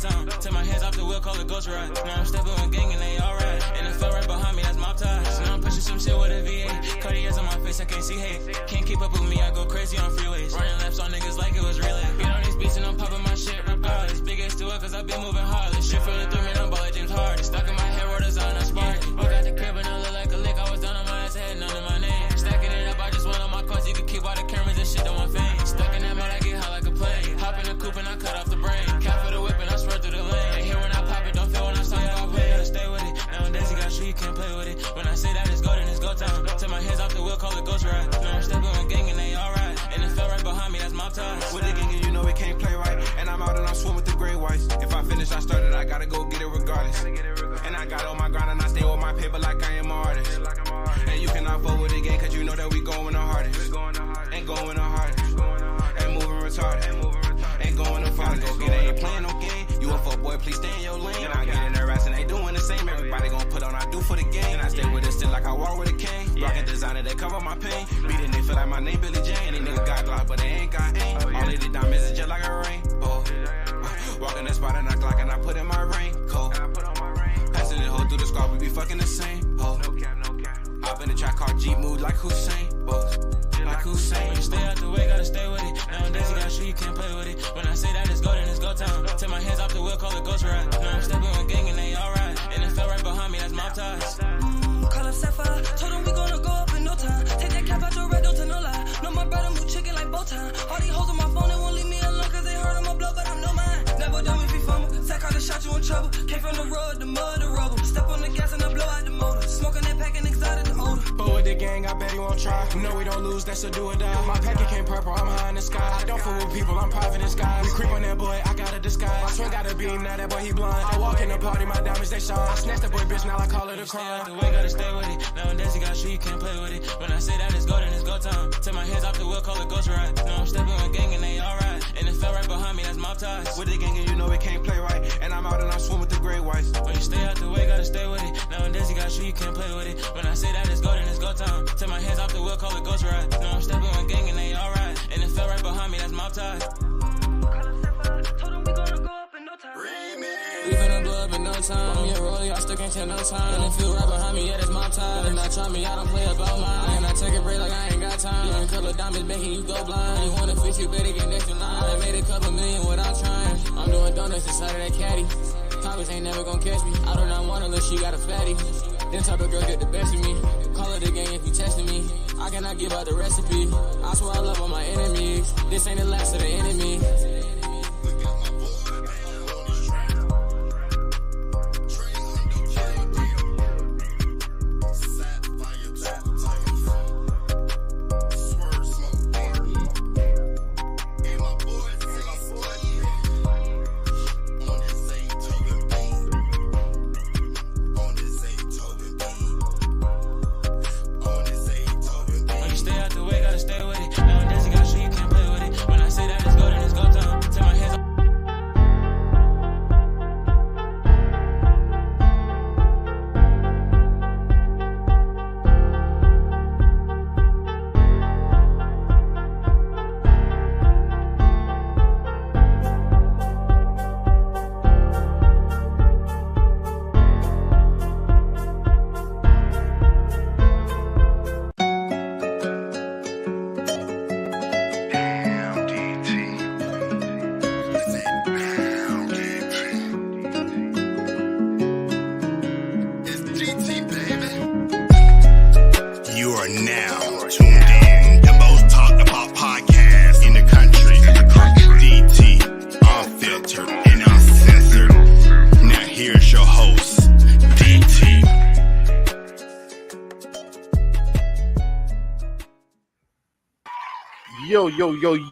town. Take my hands off the wheel, call it ghost ride. Now I'm stepping with gang and they alright. And it fell right behind me, that's mob ties. Now I'm pushing some shit with a V8. Cartier's on my face, I can't see hate. Can't keep up with me, I go crazy on freeways. Running laps on niggas like it was relay. Get on these beats and I'm popping my shit regardless. Big ass to it cause I been moving hardless. Shit feeling through me, I'm ball like James Harden. Stuck in my head, wrote design, I'm sparking. Walk out the crib and I look like a lick. I was down on my ass, had none of my name. Stacking it up, I just went on my course. You can keep all the cameras and shit on my face. Stuck in that mode, I get high like a plane. Hop in the coupe and I cut off the brain. Cap for the whip and I spread through the lane. Ain't here when I pop it, don't feel when I'm talking about pay. Gotta stay with it. Nowadays you got shit, you can't play with it. When I say that it's go, then it's go time. Take my hands off the wheel, call it ghost ride. Now I'm stepping with gang and they alright. And it fell right behind me, that's mob ties. With the gang and you know it can't play right. And I'm out and I'm swimming with the gray whites. If I finish, I started, I gotta go get it regardless. And I got on my grind and I stay with my paper like I am an artist. And you cannot fuck with the game cause you know that we going the hardest. And going the hardest. And moving retarded. And going the farthest. Go get it, ain't playing no game. You a fuck boy, please stay in your lane. And I get in their ass and they doing the same. Everybody gon' put on I do for the game. And I stay with it still like I walk with a cane. Rockin' designer, they cover my pain. Beatin', they feel like my name Billy Jane. These niggas got Glock, but they ain't got aim. All of the diamonds is just like a rainbow. Walk in the spot and I Glock and I put in my raincoat. Passing the hoe through the squad, we be fucking the same hoe. Hop in the track car, Jeep move like Hussein. Like Hussein. When you stay out the way, gotta stay with it. Nowadays you got shit, you can't play with it. When I say that it's go, then it's go time. Take my hands off the wheel, call it ghost ride. Now I'm stepping with gang and they alright. And it fell right behind me, that's mob ties. Call up Sapphire, told him we gonna go up in no time. Take that cap out your red, don't tell no lie. Know my brother move chicken like bow time. All these hoes on my phone, they won't leave me alone cause they heard I'm a blow, but I'm no mind. Never done if you fumble. Sack out the shot, you in trouble. Came from the road, the mud, the rubble. Step on the gas and I blow out the motor. Smoking that pack and exotic the odor. But with the gang, I bet he won't try. No, we don't lose, that's a do or die. My packet came purple, I'm high in the sky. I don't fool with people, I'm private in skies. We creep on that boy, I got a disguise. My twin got a beam, now that boy he blind. I walk in the party, my diamonds they shine. I snatch that boy bitch, now I call it a Stay out crime. the way, gotta stay with it. Nowadays you got shit, you can't play with it. When I say that it's go, then it's go time. Take my hands off the wheel, call it ghost ride. Now I'm stepping with gang and they alright. And it fell right behind me, that's mob ties. With the gang and you know it can't play right. And I'm out and I'm swimming with the gray whites. When you stay out the way, gotta stay with it. Nowadays you got shit, you can't play with it. When I say that it's go, then it's go time. Take my hands off the wheel, call it ghost ride. Now I'm stepping with gang and they alright. And it fell right behind me, that's mob ties. Call up Sapphire, told him we gonna go up in no time. We finna blow up in no time. Yeah, rolling, I still can't tell no time. And it feel right behind me, yeah, that's my time. And I try me, I don't play about mine. And I take a break like I ain't got time. Young color diamonds making you go blind. You wanna fix you, better get next in line. I made a couple million without trying. I'm doing donuts inside of that caddy. Coppers ain't never gonna catch me. I do not want unless she got a fatty. Them type of girl get the best of me. Call it a game if you testing me. I cannot give out the recipe. I swear I love all my enemies. This ain't the last of the enemy.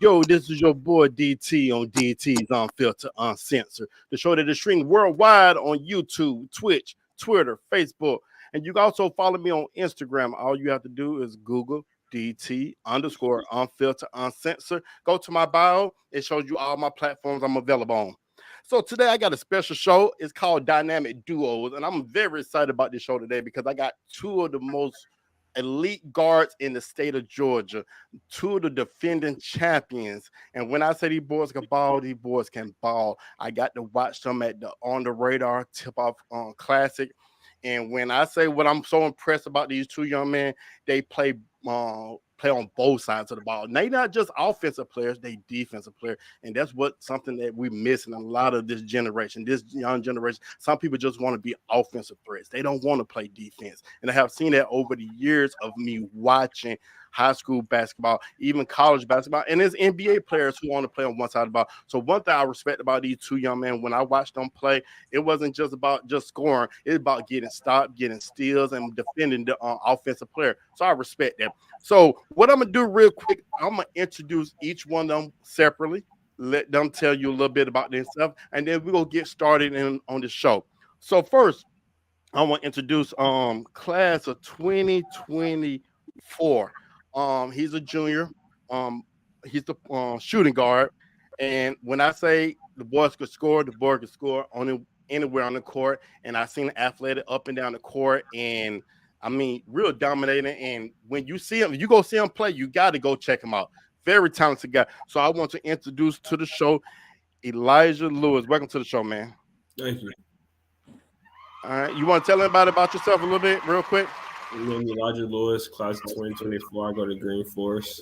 Yo, this is your boy DT on DT's Unfiltered, Uncensored. The show that is streamed worldwide on YouTube, Twitch, Twitter, Facebook. And you can also follow me on Instagram. All you have to do is Google DT _ Unfiltered, Uncensored. Go to my bio. It shows you all my platforms I'm available on. So today I got a special show. It's called Dynamic Duos. And I'm very excited about this show today because I got two of the most elite guards in the state of Georgia, two of the defending champions. And when I say these boys can ball, these boys can ball. I got to watch them at the On the Radar Tip Off Classic. And when I say what I'm so impressed about these two young men, they play on both sides of the ball. And they not just offensive players, they defensive players. And that's something that we miss in a lot of this generation, this young generation. Some people just want to be offensive threats. They don't want to play defense. And I have seen that over the years of me watching high school basketball, even college basketball, and there's NBA players who want to play on one side of the ball. So one thing I respect about these two young men, when I watched them play, it wasn't just about just scoring. It's about getting stopped, getting steals, and defending the offensive player. So I respect that. So what I'm going to do real quick, I'm going to introduce each one of them separately, let them tell you a little bit about themselves, and then we're going to get started on the show. So first, I want to introduce class of 2024. He's a junior. He's the shooting guard. And when I say the boys could score, the boy could score anywhere on the court. And I seen athletic up and down the court, and I mean, real dominating. And when you see him, you go see him play, you got to go check him out. Very talented guy. So I want to introduce to the show Elijah Lewis. Welcome to the show, man. Thank you. All right. You want to tell everybody about yourself a little bit, real quick? My name is Elijah Lewis, class of 2024. I go to GreenForest.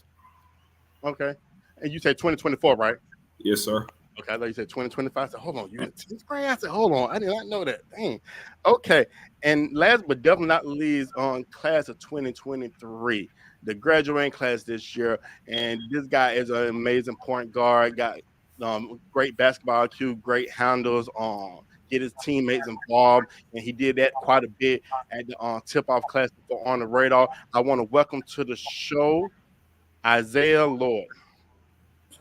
Okay. And you said 2024, right? Yes, sir. Okay, I thought you said 2025. I said, hold on, you in 10th grade? I said, hold on, I did not know that. Dang. Okay. And last but definitely not least, on class of 2023, the graduating class this year. And this guy is an amazing point guard, got great basketball IQ, great handles, get his teammates involved, and he did that quite a bit at the tip-off class for On the Radar. I want to welcome to the show Isaiah Lloyd.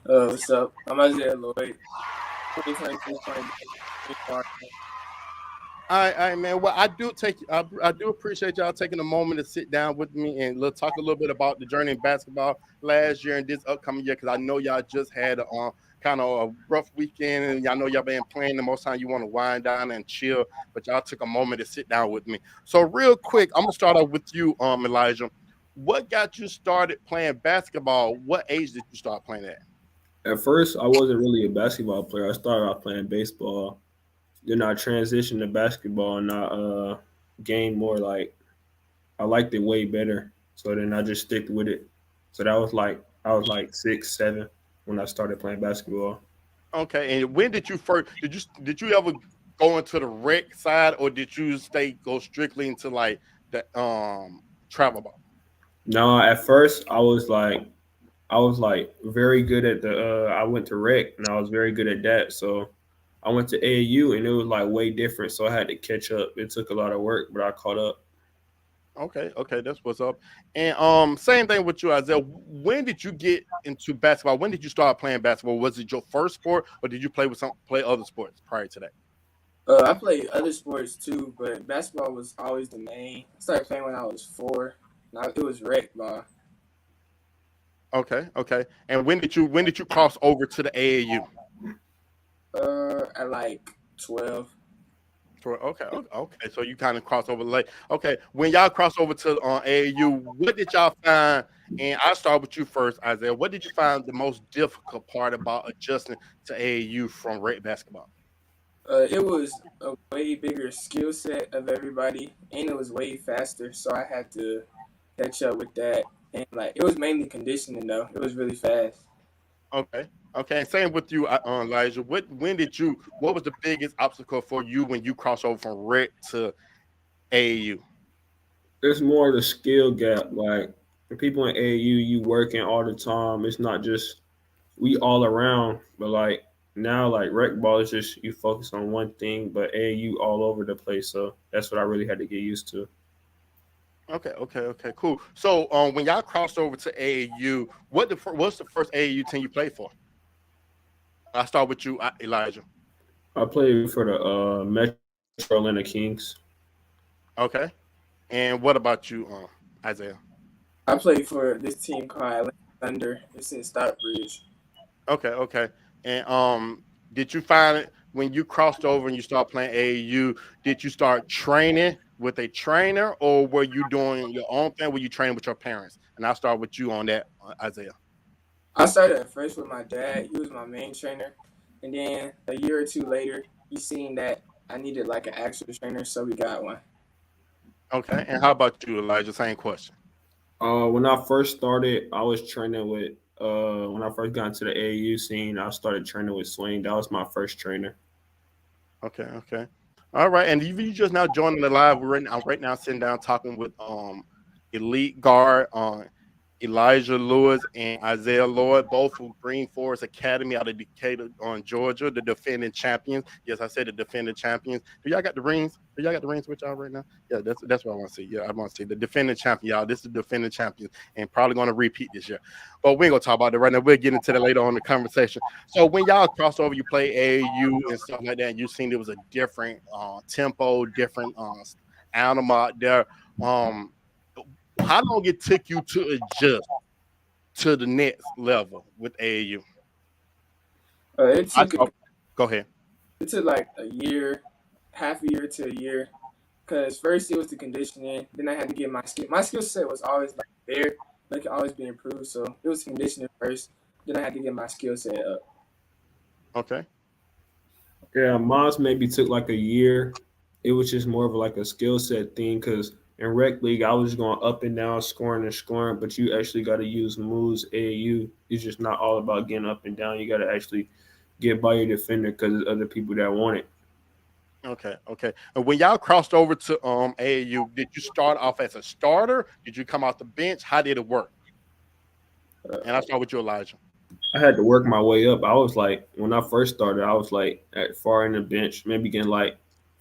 What's up? I'm Isaiah Lloyd. All right, man. Well, I do appreciate y'all taking a moment to sit down with me and talk a little bit about the journey in basketball last year and this upcoming year, because I know y'all just had a kind of a rough weekend, and y'all know y'all been playing. The most time you want to wind down and chill, but y'all took a moment to sit down with me. So real quick, I'm gonna start off with you, Elijah. What got you started playing basketball? What age did you start playing at? At first, I wasn't really a basketball player. I started off playing baseball. Then I transitioned to basketball, and I gained more. Like, I liked it way better. So then I just sticked with it. So I was like 6, 7 when I started playing basketball. Okay, and when did you first did you ever go into the rec side, or did you go strictly into like the travel ball? No, at first I was like very good at the I went to rec, and I was very good at that. So I went to AAU, and it was like way different. So I had to catch up. It took a lot of work, but I caught up. Okay, that's what's up. And same thing with you, Isaiah. When did you get into basketball? When did you start playing basketball? Was it your first sport, or did you play other sports prior to that? I played other sports too, but basketball was always the main. I started playing when I was 4. Now it was rec ball. Okay. And when did you cross over to the AAU? At like 12. Okay. So you kind of cross over late. Okay. When y'all cross over to AAU, what did y'all find? And I'll start with you first, Isaiah. What did you find the most difficult part about adjusting to AAU from rec basketball? It was a way bigger skill set of everybody, and it was way faster. So I had to catch up with that. And like it was mainly conditioning though. It was really fast. Okay. Same with you, Elijah. What was the biggest obstacle for you when you crossed over from rec to AAU? It's more the skill gap. Like the people in AAU, you working all the time. It's not just we all around, but like now, like rec ball is just you focus on one thing, but AAU all over the place. So that's what I really had to get used to. Okay, cool. So when y'all crossed over to AAU, what's the first AAU team you played for? I'll start with you, Elijah. I played for the Metro Atlanta Kings. Okay. And what about you, Isaiah? I played for this team called Atlanta Thunder. It's in Stockbridge. Okay. And did you find it when you crossed over and you started playing AAU, did you start training with a trainer, or were you doing your own thing? Were you training with your parents? And I'll start with you on that, Isaiah. I started at first with my dad. He was my main trainer. And then a year or two later, he seen that I needed like an actual trainer, so we got one. Okay. And how about you, Elijah? Same question. When I first started, I was training with. When I first got into the AAU scene, I started training with Swing. That was my first trainer. Okay, okay. All right. And you just now joining the live. I'm right now sitting down talking with elite guard Elijah Lewis and Isaiah Lloyd, both from GreenForest Academy out of Decatur on Georgia, the defending champions. Yes, I said the defending champions. Do y'all got the rings? Do y'all got the rings with y'all right now? Yeah, that's what I want to see. Yeah, I want to see the defending champion, y'all. This is the defending champions, and probably going to repeat this year. But we ain't gonna talk about it right now. We'll get into that later on in the conversation. So when y'all crossed over, you play AAU and stuff like that, and you seen there was a different tempo, different animal out there. How long it took you to adjust to the next level with AAU? Go ahead. It took like a year, half a year to a year. Because first it was the conditioning. Then I had to get my skill. My skill set was always like there. Like it could always be improved. So it was conditioning first. Then I had to get my skill set up. Okay. Yeah, mine maybe took like a year. It was just more of like a skill set thing because in rec league I was going up and down, scoring and scoring, but you actually got to use moves. AAU it's just not all about getting up and down. You got to actually get by your defender because there's other people that want it. Okay, okay. And when y'all crossed over to AAU, did you start off as a starter? Did you come off the bench? How did it work? And I'll start with you, Elijah. I had to work my way up. I was like, when I first started, I was like at far in the bench, maybe getting like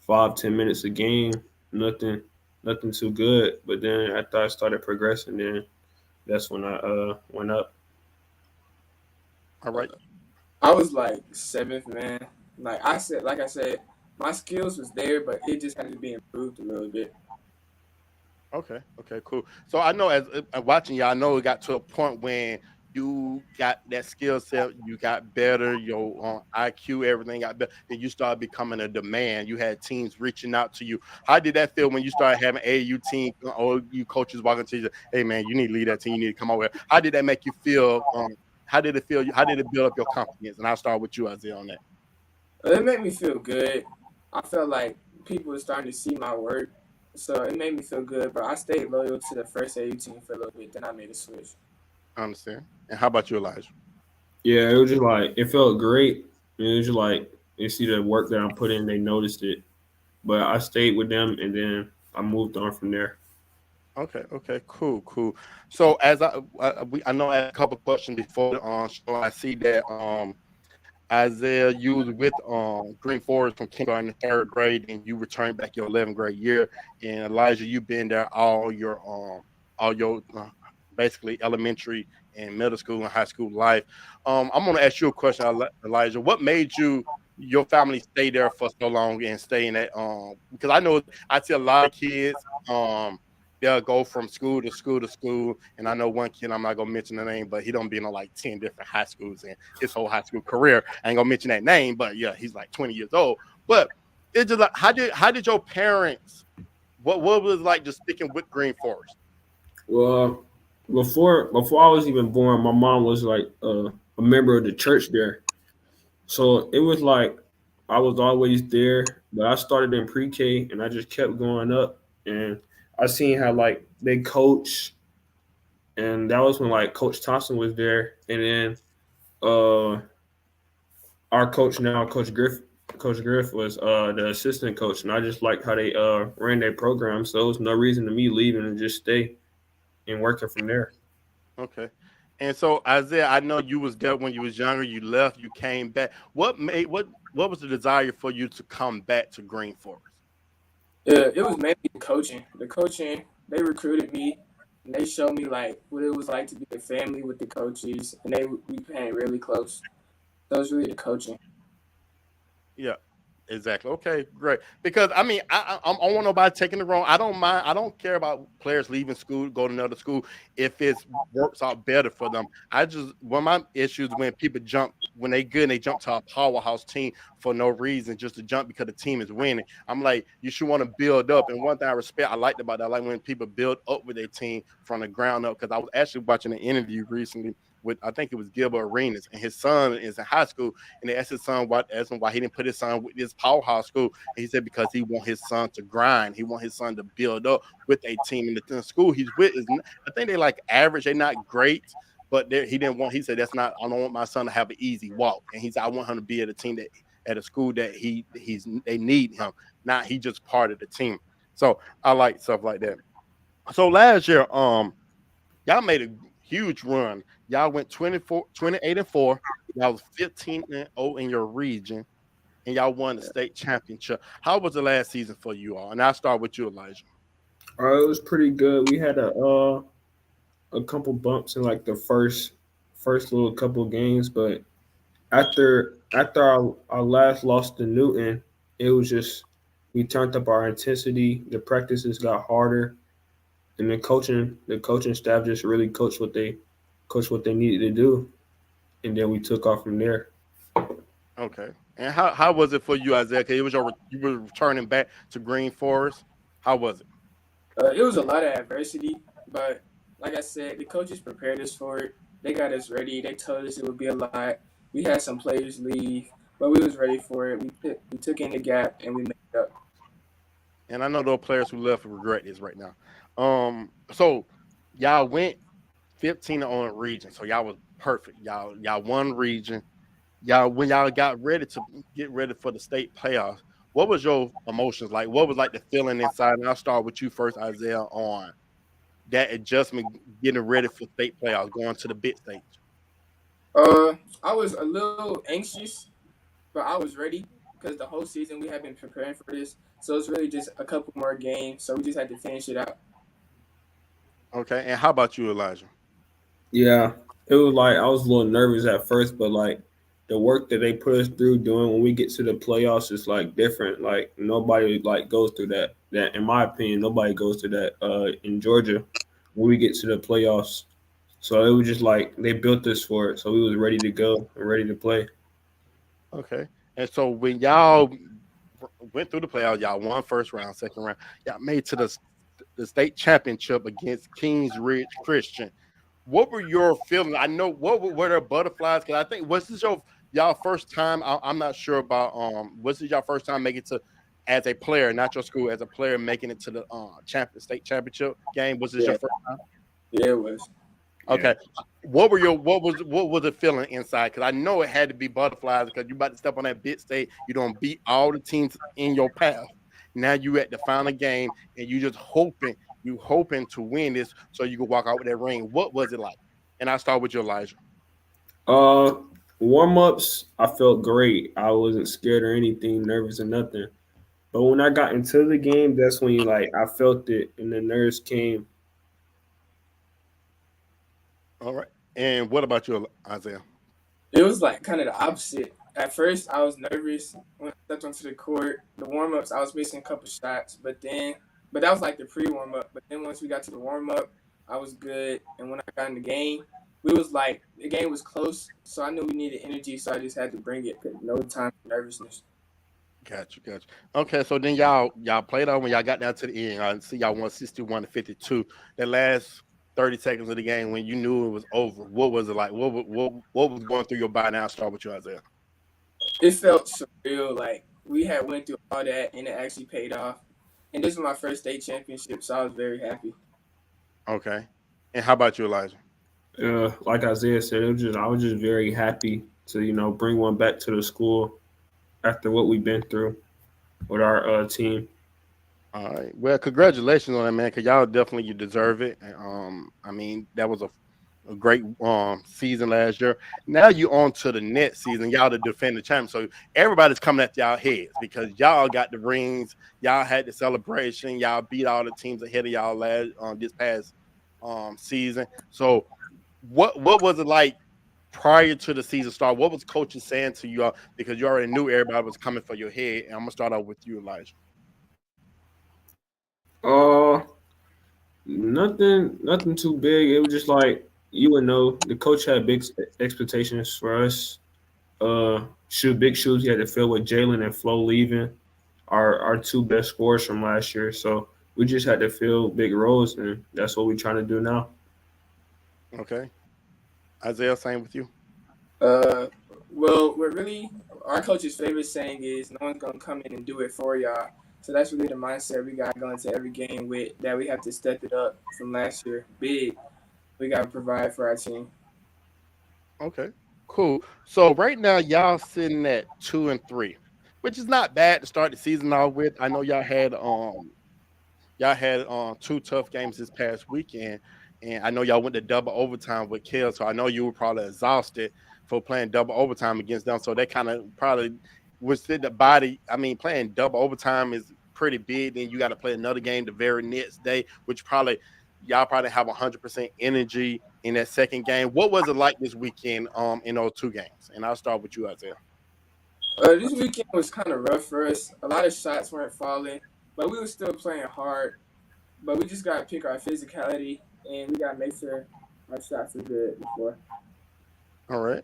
5-10 minutes a game, nothing too good. But then after I started progressing, then that's when I went up. All right. I was like seventh man. Like I said, my skills was there, but it just had to be improved a little bit. Okay, okay, cool. So I know as watching y'all, I know it got to a point when you got that skill set, you got better, your IQ, everything got better, then you started becoming a demand. You had teams reaching out to you. How did that feel when you started having AAU team or you coaches walking to you, hey man, you need to lead that team, you need to come over here. How did that make you feel? How did it feel? How did it build up your confidence? And I'll start with you, Isaiah, on that. It made me feel good. I felt like people were starting to see my work. So it made me feel good, but I stayed loyal to the first AAU team for a little bit. Then I made a switch. I understand. And how about you, Elijah? Yeah, it was just like it felt great. It was just like you see the work that I put in, they noticed it. But I stayed with them, and then I moved on from there. Okay, okay, cool, cool. So as I know I had a couple questions before the show. I see that Isaiah, you was with GreenForest from kindergarten to third grade, and you returned back your 11th grade year. And Elijah, you've been there all your basically elementary and middle school and high school life. I'm gonna ask you a question, Elijah. What made your family stay there for so long and stay in that? Because I know I see a lot of kids. They'll go from school to school to school. And I know one kid, I'm not gonna mention the name, but he don't be in like 10 different high schools in his whole high school career. I ain't gonna mention that name, but yeah, he's like 20 years old. But it's just like how did your parents what was it like just sticking with GreenForest? Well, before I was even born, my mom was like a member of the church there. So it was like I was always there, but I started in pre-K and I just kept going up and I seen how like they coach, and that was when like Coach Thompson was there, and then our coach now, Coach Griff was the assistant coach, and I just liked how they ran their program. So there was no reason to me leaving and just stay and working from there. Okay. And so Isaiah, I know you was there when you was younger, you left, you came back. What was the desire for you to come back to GreenForest? Yeah, it was mainly the coaching. The coaching, they recruited me and they showed me like what it was like to be a family with the coaches, and we became really close. So it was really the coaching. Yeah. Exactly. Okay, great. Because I mean, I don't want nobody taking it wrong. I don't mind. I don't care about players leaving school, go to another school if it works out better for them. I just one of my issues when people jump when they good and they jump to a powerhouse team for no reason, just to jump because the team is winning. I'm like, you should want to build up. And one thing I respect, I liked about that, I like when people build up with their team from the ground up. Because I was actually watching an interview recently with I think it was Gilbert Arenas, and his son is in high school, and they asked his son asked him why he didn't put his son with this powerhouse school. And he said because he want his son to grind, he want his son to build up with a team. And the school he's with is, I think they like average, they're not great, but he didn't want. He said that's not. I don't want my son to have an easy walk, and he said I want him to be at a team that at a school that they need him, not he just part of the team. So I like stuff like that. So last year, y'all made a huge run. Y'all went 28-4. Y'all was 15-0 in your region, and y'all won the state championship. How was the last season for you all? And I'll start with you, Elijah. It was pretty good. We had a couple bumps in like the first little couple games, but after our last loss to Newton, it was just we turned up our intensity. The practices got harder, and the coaching staff just really coached what they needed to do, and then we took off from there. Okay. And how was it for you, Isaiah? 'Cause it was you were returning back to Green Forest. How was it? It was a lot of adversity, but like I said, the coaches prepared us for it. They got us ready. They told us it would be a lot. We had some players leave, but we was ready for it. We took in the gap and we made it up. And I know those players who left regret this right now. So y'all went 15 on region, so y'all was perfect. Y'all won region. Y'all when y'all got ready to get ready for the state playoffs, what was your emotions like? What was like the feeling inside? And I'll start with you first, Isaiah, on that adjustment, getting ready for state playoffs, going to the big stage. I was a little anxious, but I was ready because the whole season we had been preparing for this. So it's really just a couple more games. So we just had to finish it out. Okay, and how about you, Elijah? Yeah, it was like I was a little nervous at first, but like the work that they put us through doing when we get to the playoffs is like different. Like nobody like goes through that. That in my opinion, nobody goes through that in Georgia when we get to the playoffs. So it was just like they built us for it. So we was ready to go and ready to play. Okay, and so when y'all went through the playoffs, y'all won first round, second round, y'all made to the state championship against Kings Ridge Christian. What were your feelings? I know were there butterflies? Because I think was this y'all first time? I'm not sure about was this your first time making it to as a player, not your school, as a player making it to the state championship game? Was this your Yeah, first time? yeah, it was. Okay. What was the feeling inside? Because I know it had to be butterflies because you about to step on that big stage. You don't beat all the teams in your path. Now you at the final game and you hoping to win this so you can walk out with that ring. What was it like? And I start with you, Elijah. Uh, Warm ups, I felt great. I wasn't scared or anything, nervous or nothing. But when I got into the game, that's when like I felt it, and the nerves came. All right. And what about you, Isaiah? It was like kind of the opposite. At first, I was nervous when I stepped onto the court. The warm ups, I was missing a couple shots, but that was like the pre warm up. But then once we got to the warm up, I was good. And when I got in the game, we was like the game was close, so I knew we needed energy, so I just had to bring it. No time for nervousness. Gotcha. Okay, so then y'all played on when y'all got down to the end. I see y'all won 61-52. That last 30 seconds of the game when you knew it was over. What was it like? What was going through your body? Now I'll start with you, Isaiah. It felt surreal. Like we had went through all that, and it actually paid off. And this was my first state championship, so I was very happy. Okay. And how about you, Elijah? Like Isaiah said, I was just very happy to bring one back to the school after what we've been through with our team. All right. Well, congratulations on that, man, because y'all definitely you deserve it. And, I mean, that was a great season last year. Now you on to the next season. Y'all to defend the champion. So everybody's coming at y'all heads because y'all got the rings. Y'all had the celebration. Y'all beat all the teams ahead of y'all last this past season. So what was it like prior to the season start, what was coaches saying to you? Because you already knew everybody was coming for your head. And I'm gonna start off with you, Elijah. Uh, nothing too big. It was just like you would know the coach had big expectations for us. Shoot big shoes he had to fill with Jalen and Flo leaving, our two best scorers from last year. So we just had to fill big roles, and that's what we're trying to do now. Okay, Isaiah, same with you. Uh, well, we're really our coach's favorite saying is no one's gonna come in and do it for y'all. So that's really the mindset we got going to every game with that we have to step it up from last year. Big, we got to provide for our team. Okay, cool. So right now y'all sitting at 2-3, which is not bad to start the season off with. I know y'all had two tough games this past weekend, and I know y'all went to double overtime with Kel, so I know you were probably exhausted for playing double overtime against them. So that kind of probably was in the body. I mean, playing double overtime is pretty big. Then you got to play another game the very next day, which probably y'all probably have 100% energy in that second game. What was it like this weekend in those two games? And I'll start with you, Isaiah. This weekend was kind of rough for us. A lot of shots weren't falling, but we were still playing hard. But we just got to pick our physicality, and we got to make sure our shots are good before. All right,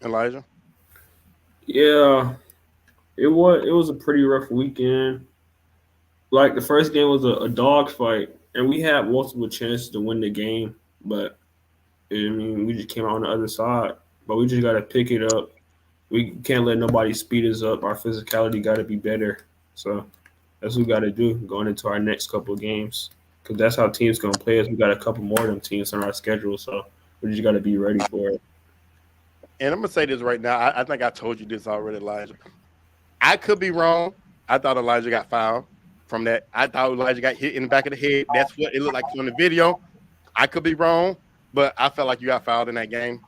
Elijah. Yeah, it was a pretty rough weekend. Like the first game was a dog fight, and we had multiple chances to win the game, but I mean we just came out on the other side. But we just got to pick it up. We can't let nobody speed us up. Our physicality got to be better. So that's what we got to do going into our next couple of games, because that's how teams gonna play us. We got a couple more of them teams on our schedule, so we just got to be ready for it. And I'm gonna say this right now. I think I told you this already, Elijah. I could be wrong. I thought Elijah got fouled from that. I thought Elijah got hit in the back of the head. That's what it looked like on the video. I could be wrong, but I felt like you got fouled in that game.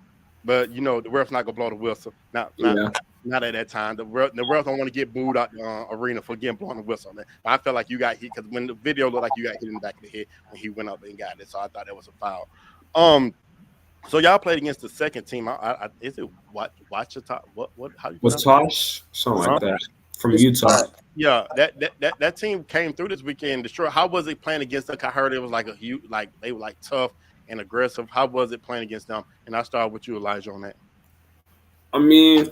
But you know the ref's not gonna blow the whistle. Yeah. Not at that time. The ref don't want to get booed out the arena for getting blown the whistle. Man. But I felt like you got hit because when the video looked like you got hit in the back of the head when he went up and got it. So I thought that was a foul. So y'all played against the second team. Is it Wachita? What? How do you Was pronounce Tosh something like that from Utah? Yeah, that team came through this weekend. Destroy. How was it playing against them? I heard it was like a huge, like they were like tough and aggressive. How was it playing against them? And I'll start with you, Elijah, on that. I mean,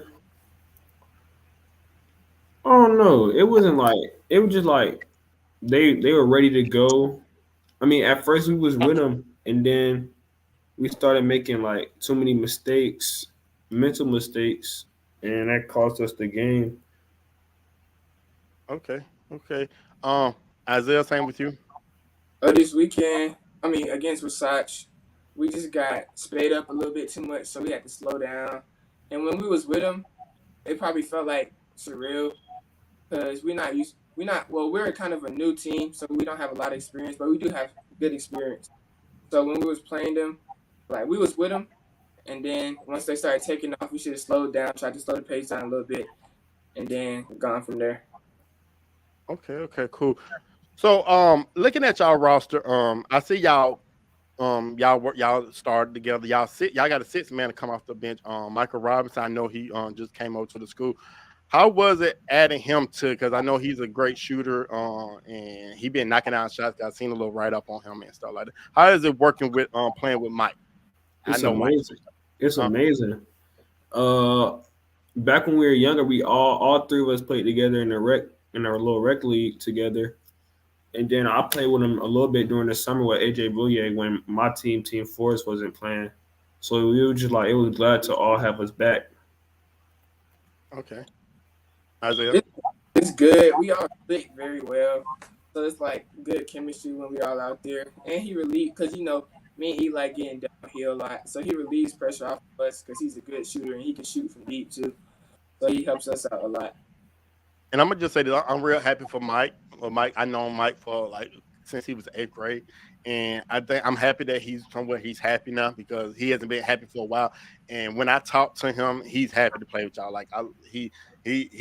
I don't know. It wasn't like it was just like they were ready to go. I mean, at first we was with them, and then we started making like too many mistakes, mental mistakes, and that cost us the game. Okay. Isaiah, same with you. This weekend, I mean, against Versace, we just got sped up a little bit too much, so we had to slow down. And when we was with them, it probably felt like surreal because we're kind of a new team, so we don't have a lot of experience, but we do have good experience. So when we was playing them, like we was with them, and then once they started taking off, we should have slowed down, tried to slow the pace down a little bit, and then gone from there. Okay, cool. So looking at y'all roster, I see y'all started together. Y'all got a six man to come off the bench. Michael Robinson, I know he just came over to the school. How was it adding him to? Because I know he's a great shooter, and he been knocking out shots. I've seen a little write up on him and stuff like that. How is it working with playing with Mike? I It's know Mike. amazing. It's amazing. Uh, Back when we were younger, we all three of us played together in our little rec league together. And then I played with him a little bit during the summer with AJ Bouye when my Team Forest, wasn't playing. So we were just like, it was glad to all have us back. Okay, Isaiah. It's good. We all click very well, so it's like good chemistry when we all out there. And he relieved because me and Eli getting downhill a lot, so he relieves pressure off of us because he's a good shooter and he can shoot from deep too. So he helps us out a lot. And I'm gonna just say that I'm real happy for Mike. Well, Mike, I know Mike for like since he was eighth grade, and I think I'm happy that he's somewhere he's happy now because he hasn't been happy for a while. And when I talk to him, he's happy to play with y'all. Like he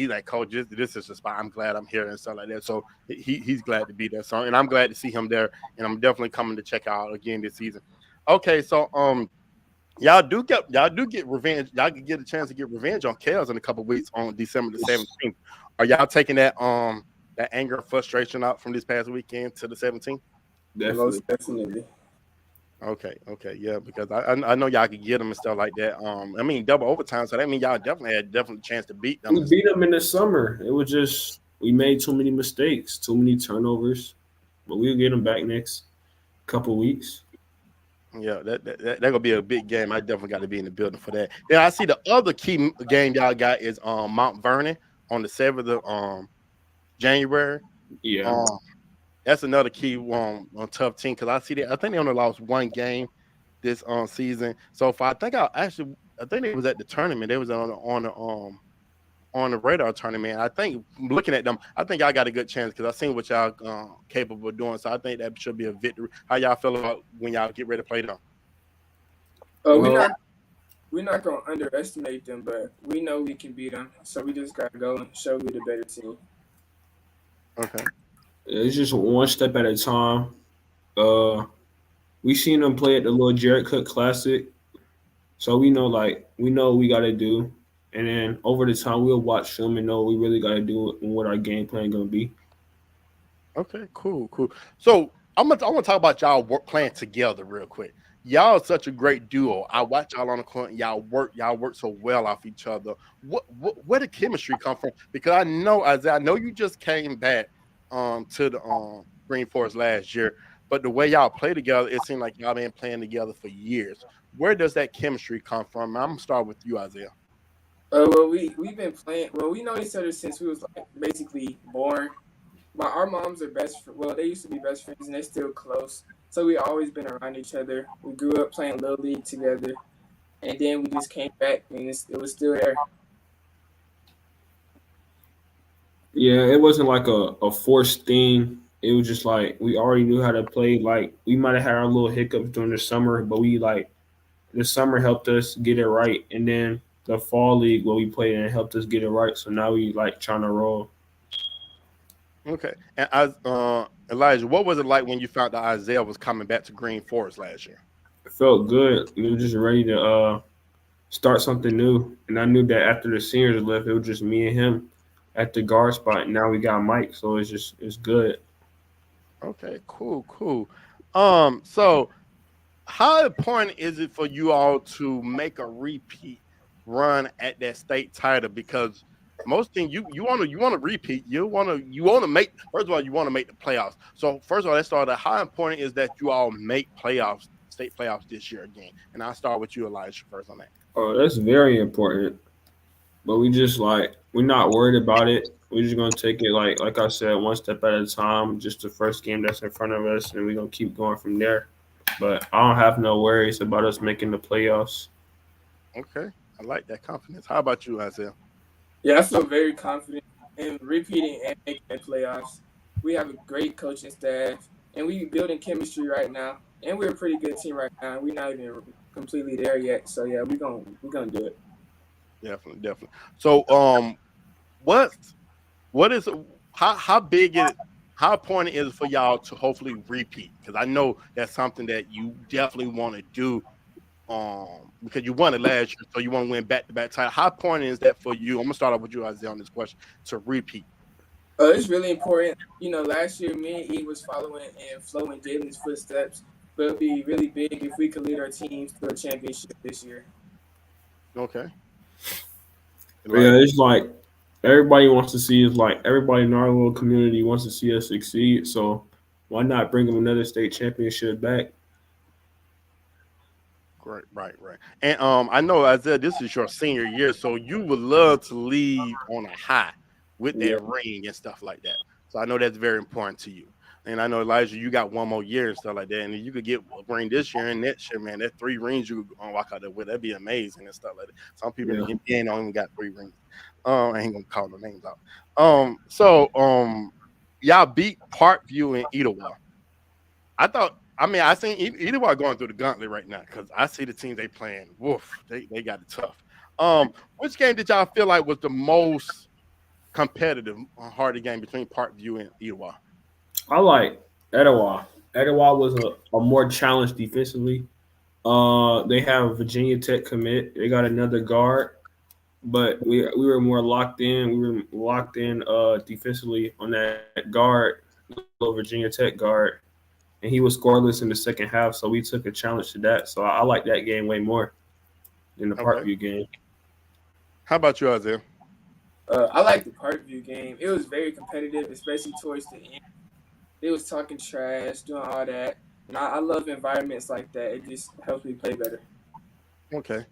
like, coach, this is the spot. I'm glad I'm here and stuff like that. So he's glad to be there. So and I'm glad to see him there. And I'm definitely coming to check out again this season. Okay, so y'all do get revenge. Y'all can get a chance to get revenge on Kels in a couple weeks on December the 17th. Are y'all taking that anger and frustration out from this past weekend to the 17th? Definitely. Most definitely. Okay, yeah, because I know y'all could get them and stuff like that. I mean double overtime, so that means y'all definitely had definitely chance to beat them. We beat them in the summer. It was just we made too many mistakes, too many turnovers. But we'll get them back next couple weeks. Yeah, that gonna be a big game. I definitely got to be in the building for that. Then I see the other key game y'all got is Mount Vernon on the 7th of January. Yeah. Um, that's another key on tough team because I see that I think they only lost one game this season. So if I think it was at the tournament. They was on the radar tournament. I think looking at them, I think y'all got a good chance because I seen what y'all capable of doing. So I think that should be a victory. How y'all feel about when y'all get ready to play them? Well, We're not gonna underestimate them, but we know we can beat them. So we just gotta go and show we the better team. Okay. it's just one step at a time. Uh, we seen them play at the little Jared Cook Classic, so we know what we got to do, and then over the time we'll watch them and know what we really got to do and what our game plan gonna be. Okay, cool. So I want to talk about y'all playing together real quick. Y'all are such a great duo. I watch y'all on the court. And y'all work so well off each other. Where did chemistry come from? Because I know Isaiah, I know you just came back to the Green Forest last year, but the way y'all play together, it seemed like y'all been playing together for years. Where does that chemistry come from? I'm gonna start with you, Isaiah. Well, we've been playing. Well, we know each other since we was like basically born. Our moms are well, they used to be best friends, and they're still close. So we always been around each other. We grew up playing little league together, and then we just came back, and it was still there. Yeah, it wasn't like a forced thing. It was just like we already knew how to play. Like we might have had our little hiccups during the summer, but we like the summer helped us get it right, and then the fall league where we played and it helped us get it right. So now we like trying to roll. Okay. And Elijah, what was it like when you found out Isaiah was coming back to Green Forest last year? It felt good. We were just ready to start something new, and I knew that after the seniors left, it was just me and him at the guard spot. And now we got Mike, so it's good. Okay, cool. So how important is it for you all to make a repeat run at that state title? Because most things you want to repeat. You want to make first of all you want to make the playoffs. So first of all, let's start at how important is that you all make playoffs, state playoffs this year again. And I'll start with you, Elijah, first on that. Oh, that's very important. But we just like we're not worried about it. We're just gonna take it like I said, one step at a time. Just the first game that's in front of us, and we're gonna keep going from there. But I don't have no worries about us making the playoffs. Okay. I like that confidence. How about you, Isaiah? Yeah, I feel very confident in repeating and making the playoffs. We have a great coaching staff, and we building chemistry right now. And we're a pretty good team right now. We're not even completely there yet. So yeah, we're gonna do it. Definitely. So what what is how big is how important is it for y'all to hopefully repeat? Because I know that's something that you definitely want to do. Because you won it last year, so you want to win back to back title. How important is that for you? I'm gonna start off with you, Isaiah, on this question to repeat. It's really important. Last year me and E was following and flowing Jalen's footsteps, but it'd be really big if we could lead our teams to a championship this year. Okay. But yeah, it's like everybody wants to see is like everybody in our little community wants to see us succeed. So why not bring them another state championship back? Great, right. And I know Isaiah, this is your senior year, so you would love to leave on a high with Yeah. that ring and stuff like that. So I know that's very important to you. And I know Elijah, you got one more year and stuff like that. And if you could get a ring this year and next year, man, that 3 rings you could walk out there with, that'd be amazing and stuff like that. Some people in Yeah. the NBA don't even got 3 rings. I ain't gonna call no names out. Y'all beat Parkview and Etowah. I seen either one going through the gauntlet right now because I see the teams they playing. Woof, they got it tough. Which game did y'all feel like was the most competitive, harder game between Parkview and Etowah? I like Etowah. Etowah was a more challenged defensively. They have Virginia Tech commit. They got another guard, but we were more locked in. We were locked in defensively on that guard, little Virginia Tech guard, and he was scoreless in the second half. So we took a challenge to that. So I like that game way more than the Okay. Parkview game. How about you, Isaiah? I like the Parkview game. It was very competitive, especially towards the end. They was talking trash, doing all that. And I love environments like that. It just helps me play better. Okay.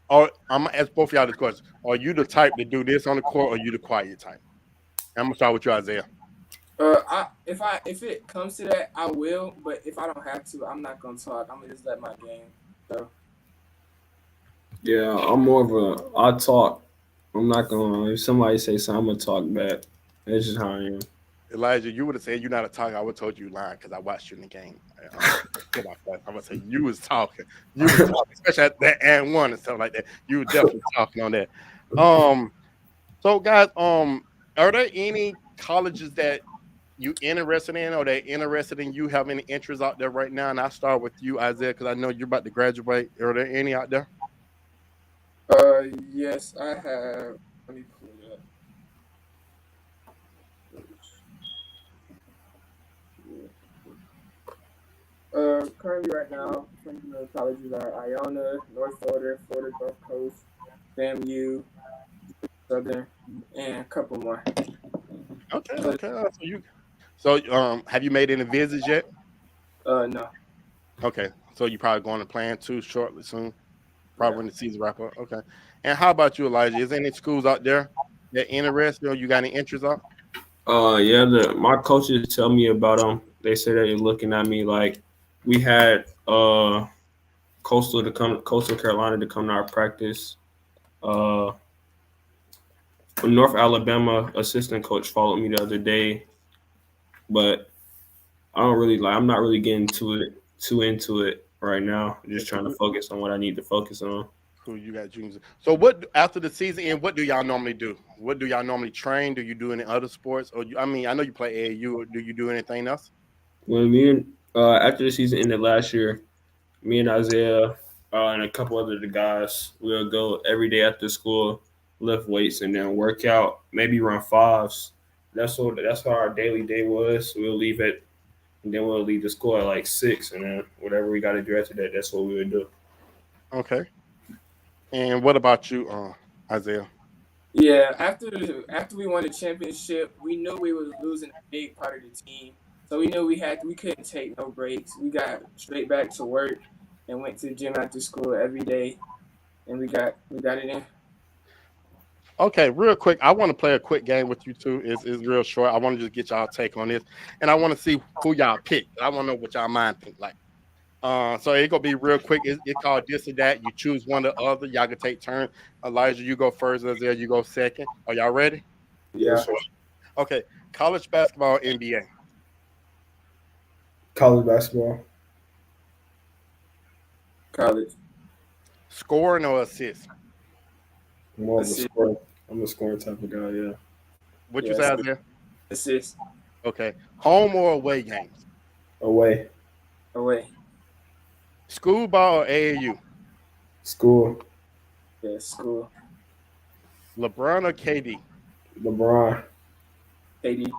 I'm gonna ask both of y'all this question. Are you the type to do this on the court, or are you the quiet type? I'm gonna start with you, Isaiah. If it comes to that, I will. But if I don't have to, I'm not gonna talk. I'm gonna just let my game go. Yeah, I'm more of a I talk. I'm not gonna if somebody say something, I'm gonna talk back. That's just how I am. Elijah, you would have said you're not a talker. I would have told you lying because I watched you in the game. I'm gonna say you was talking. You was talking, especially at that and one and stuff like that. You were definitely talking on that. So guys, are there any colleges that you interested in, or they're interested in you have any interests out there right now? And I start with you, Isaiah, because I know you're about to graduate. Are there any out there? Yes, I have. Let me pull it up. Currently right now, some of the colleges are Iona, North Florida, Florida Gulf Coast, FAMU, Southern, and a couple more. Okay. So have you made any visits yet? No. Okay, so you probably going to plan to shortly soon, probably when the season wrap up. Okay, and how about you, Elijah? Is there any schools out there that interested or you got any interest on? Yeah, my coaches tell me about them. They say that they're looking at me like we had Coastal Carolina to come to our practice. North Alabama assistant coach followed me the other day, but I'm not really getting too into it right now. I'm just trying to focus on what I need to focus on. Cool, you got juniors. So what after the season end? What do y'all normally do? What do y'all normally train? Do you do any other sports? Or I know you play AAU. Or do you do anything else? When me and after the season ended last year, me and Isaiah and a couple other the guys, we'll go every day after school, lift weights, and then work out. Maybe run fives. That's how our daily day was. We'll leave it, and then we'll leave the school at like 6, and then whatever we got to do after that, that's what we would do. Okay. And what about you, Isaiah? Yeah, after we won the championship, we knew we was losing a big part of the team. So we knew we couldn't take no breaks. We got straight back to work and went to the gym after school every day, and we got it in. Okay, real quick, I want to play a quick game with you two. It's real short. I want to just get y'all take on this, and I want to see who y'all pick. I want to know what y'all mind think like. So it's gonna be real quick. It's called this or that. You choose one or the other. Y'all can take turns. Elijah, you go first. Isaiah, you go second. Are y'all ready? Yeah. Okay. College basketball, NBA. College basketball. College. Scoring or assist? More of a scorer. I'm a scoring type of guy. Yeah. What you say out there? Assist. Okay. Home or away games? Away. School ball or AAU? School. Yeah, school. LeBron or KD? LeBron. KD.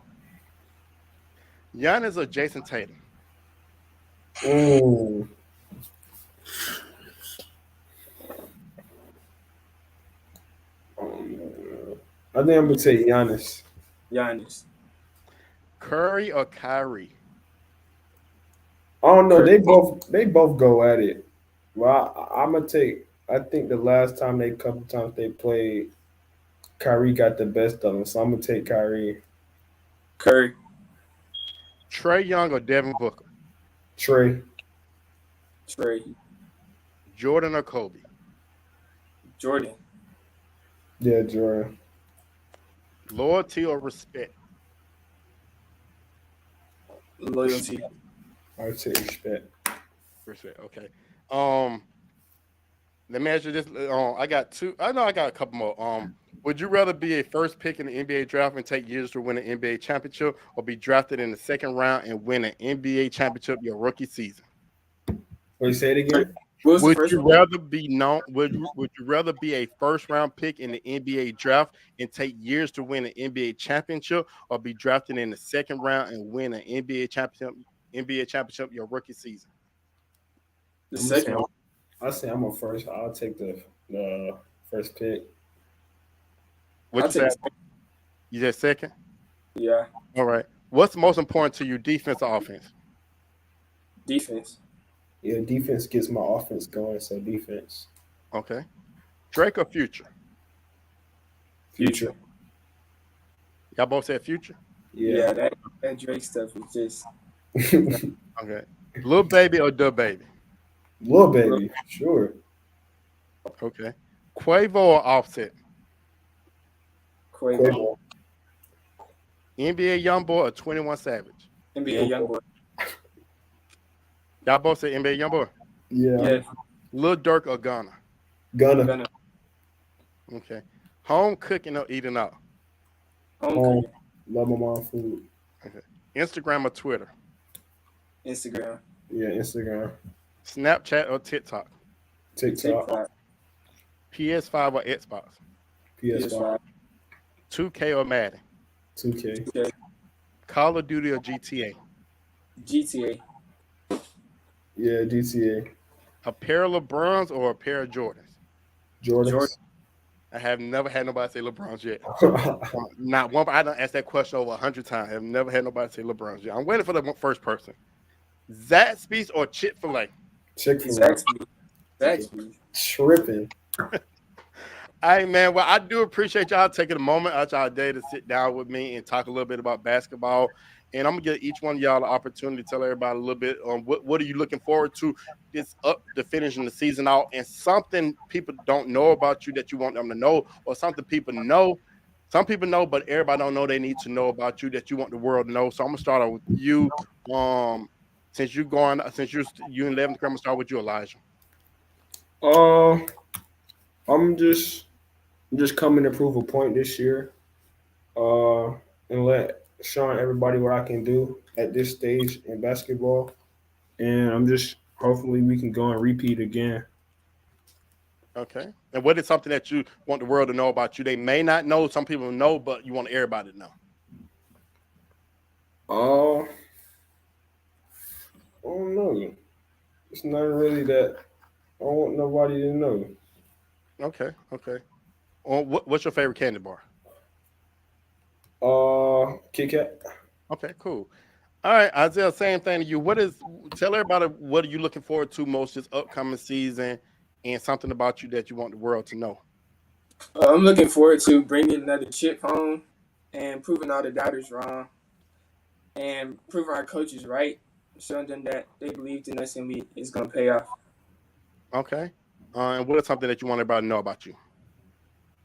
Giannis or Jason Tatum? Ooh. I think I'm gonna take Giannis. Curry or Kyrie? I don't know. They both go at it. Well, I'm gonna take. I think the last time couple times they played, Kyrie got the best of them. So I'm gonna take Kyrie. Curry. Trae Young or Devin Booker? Trae. Jordan or Kobe? Jordan. Yeah, Jordan. Loyalty or respect? Loyalty. I would say respect. Respect. Okay. Let me ask you this. I got two. I know I got a couple more. Would you rather be a first pick in the NBA draft and take years to win an NBA championship, or be drafted in the second round and win an NBA championship your rookie season? Will you say it again? What was the Would first you one? rather be known? Would you rather be a first round pick in the NBA draft and take years to win an NBA championship, or be drafted in the second round and win an NBA championship? NBA championship your rookie season. The I'm gonna say second one. I say I'm a first. I'll take the first pick. What I'll you take say? the second. You said second. Yeah, All right. What's most important to you, defense or offense? defense. Yeah, defense gets my offense going. So defense, Okay. Drake or Future? future. Y'all both said Future. Yeah, Yeah. that Drake stuff is just Okay. Lil Baby or Dub Baby? Little baby, sure. Okay. Quavo or Offset? Quavo. Quavo. NBA YoungBoy or 21 Savage? NBA YoungBoy. Y'all both said NBA YoungBoy. Yeah. Yeah, Lil Durk or Gunna? Gunna. Gunna. Okay. Home cooking or eating out? Home Home. cooking. Love my mom food. Instagram or Twitter? Instagram. Yeah, Instagram, Snapchat or TikTok? TikTok, TikTok. PS5 or Xbox? PS5, 2K or Madden? 2K, 2K. Call of Duty or GTA? GTA. yeah, GTA, A pair of LeBrons or a pair of Jordans? Jordans. I have never had nobody say LeBrons yet. Not one. I done asked that question over 100 times. I've never had nobody say LeBrons yet. I'm waiting for the first person. Zaxby's or Chick-fil-A? Chick-fil-A, Zaxby's. tripping. Hey man, well, I do appreciate y'all taking a moment out y'all day to sit down with me and talk a little bit about basketball. And I'm gonna give each one of y'all the opportunity to tell everybody a little bit on what are you looking forward to this up to finishing the season out, and something people don't know about you that you want them to know, or something people know. Some people know, but everybody don't know they need to know about you that you want the world to know. So I'm gonna start out with you. Since you're in 11th grade, I'm gonna start with you, Elijah. Uh, I'm just coming to prove a point this year. And showing everybody what I can do at this stage in basketball. And I'm just hopefully we can go and repeat again. Okay. And what is something that you want the world to know about you? They may not know. Some people know, but you want everybody to know. I don't know. It's not really that I don't want nobody to know. Okay. Okay. What's your favorite candy bar? Kit Kat. Okay, cool. All right, Isaiah, same thing to you. Tell everybody what are you looking forward to most this upcoming season, and something about you that you want the world to know. I'm looking forward to bringing another chip home and proving all the doubters wrong and proving our coaches right, showing them that they believed in us and it's going to pay off. Okay. And what is something that you want everybody to know about you?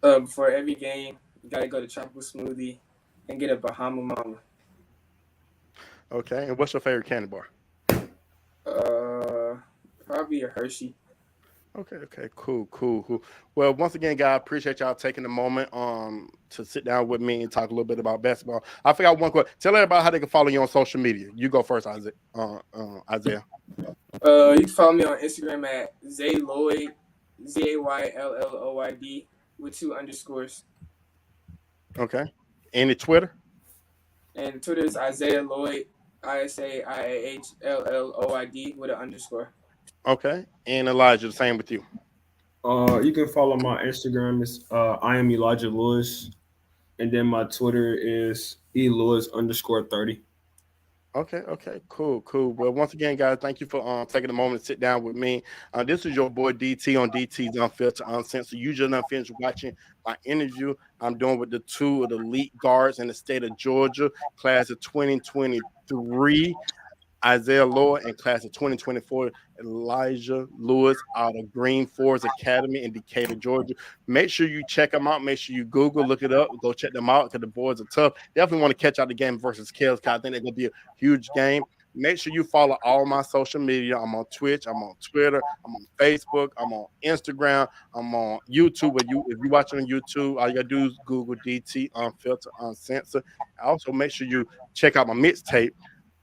Before every game, you got to go to Tropical Smoothie and get a Bahama Mama. Okay. And what's your favorite candy bar? Probably a Hershey. Okay, cool. Well, once again, guys, appreciate y'all taking the moment to sit down with me and talk a little bit about basketball. I forgot one question. Tell everybody how they can follow you on social media. You go first, Isaiah. You can follow me on Instagram at Lloyd, ZAYLLOYD with 2 underscores. Okay. And the Twitter? And Twitter is Isaiah Lloyd, ISAIAHLLOID with an underscore. Okay. And Elijah, the same with you. You can follow my Instagram. It's I am Elijah Lewis, and then my Twitter is elewis_30. Okay, cool. Well, once again, guys, thank you for taking the moment to sit down with me. This is your boy DT on DT's Unfiltered Uncensored. You just not finished watching my interview I'm doing with the 2 of the elite guards in the state of Georgia, class of 2023. Isaiah Lloyd, and class of 2024, Elijah Lewis out of GreenForest Academy in Decatur, Georgia. Make sure you check them out. Make sure you look it up, go check them out because the boys are tough. Definitely want to catch out the game versus Kells because I think they're going to be a huge game. Make sure you follow all my social media. I'm on Twitch. I'm on Twitter. I'm on Facebook. I'm on Instagram. I'm on YouTube. If you're watching on YouTube, all you got to do is Google DT Unfiltered Uncensored. Also, make sure you check out my mixtape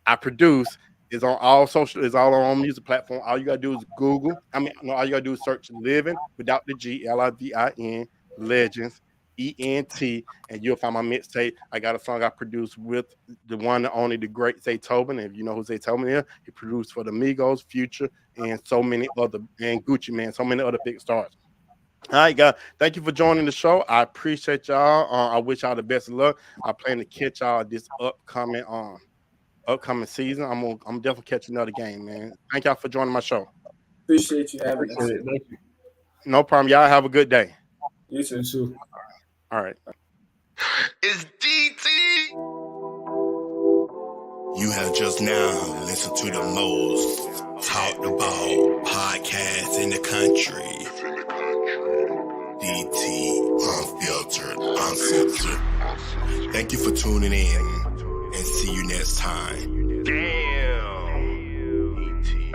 I produce. It's on all social. It's all on music platform. All you gotta do is Google. All you gotta do is search "Living" without the G, Livin, Legends, ENT, and you'll find my mixtape. I got a song I produced with the one and only the great Zaytoven. If you know who Zaytoven is, he produced for the Migos, Future, and so many other, and Gucci Man, so many other big stars. All right, guys. Thank you for joining the show. I appreciate y'all. I wish y'all the best of luck. I plan to catch y'all this upcoming season. I'm definitely catching another game, man. Thank y'all for joining my show. Appreciate you having us. Thank you. No problem. Y'all have a good day. You too. All right. It's DT. You have just now listened to the most talked about podcast in the country. DT, unfiltered, uncensored. Thank you for tuning in, and see you next time. Damn. DT.